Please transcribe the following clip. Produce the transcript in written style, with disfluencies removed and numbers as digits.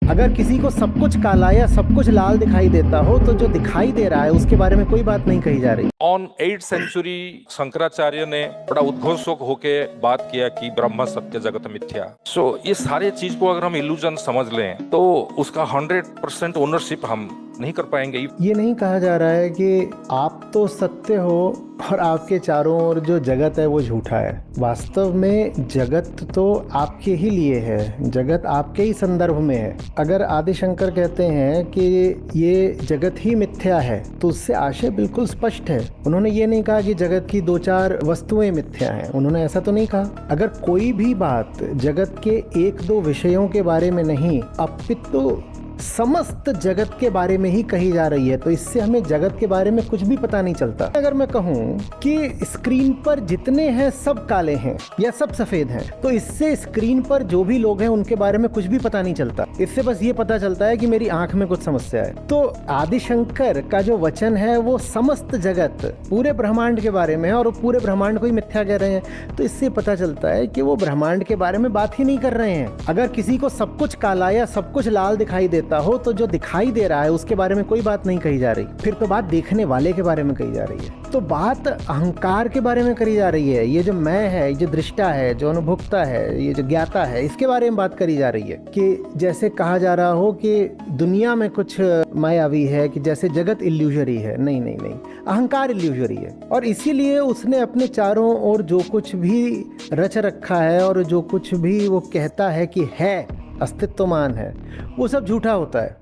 अगर किसी को सब कुछ काला या सब कुछ लाल दिखाई देता हो तो जो दिखाई दे रहा है उसके बारे में कोई बात नहीं कही जा रही। ऑन 8th सेंचुरी शंकराचार्य ने बड़ा उद्घोषक होके बात किया कि ब्रह्म सत्य जगत मिथ्या। ये सारे चीज को अगर हम इल्यूजन समझ लें तो उसका 100% ओनरशिप हम नहीं कर पाएंगे। ये नहीं कहा जा रहा है कि आप तो सत्य हो और आपके चारों ओर जो जगत है वो झूठा है। वास्तव में जगत तो आपके ही लिए है, जगत आपके ही संदर्भ में है। अगर आदिशंकर कहते हैं कि ये जगत ही मिथ्या है तो उससे आशय बिल्कुल स्पष्ट है। उन्होंने ये नहीं कहा कि जगत की 2-4 वस्तुएं मिथ्या हैं, उन्होंने ऐसा तो नहीं कहा। अगर कोई भी बात जगत के 1-2 विषयों के बारे में नहीं अपितु समस्त जगत के बारे में ही कही जा रही है तो इससे हमें जगत के बारे में कुछ भी पता नहीं चलता। अगर मैं कहूँ कि स्क्रीन पर जितने हैं सब काले हैं या सब सफेद हैं तो इससे स्क्रीन पर जो भी लोग हैं उनके बारे में कुछ भी पता नहीं चलता। इससे बस ये पता चलता है कि मेरी आंख में कुछ समस्या है। तो आदिशंकर का जो वचन है वो समस्त जगत पूरे ब्रह्मांड के बारे में है और वो पूरे ब्रह्मांड को ही मिथ्या कह रहे हैं। तो इससे पता चलता है कि वो ब्रह्मांड के बारे में बात ही नहीं कर रहे हैं। अगर किसी को सब कुछ काला या सब कुछ लाल दिखाई देता हो तो जो दिखाई दे रहा है उसके बारे में कोई बात नहीं कही जा रही। फिर तो बात देखने वाले के बारे में कही जा रही है। तो बात अहंकार के बारे में करी जा रही है। ये जो मैं है, ये जो दृष्टा है, जो अनुभुक्ता है, ये जो ज्ञाता है, इसके बारे में बात करी जा रही है कि जैसे कहा जा रहा हो कि दुनिया में कुछ मायावी है, कि जैसे जगत इल्यूजरी है। नहीं नहीं नहीं, अहंकार इल्यूजरी है। और इसीलिए उसने अपने चारों ओर जो कुछ भी रच रखा है और जो कुछ भी वो कहता है कि है अस्तित्वमान है वो सब झूठा होता है।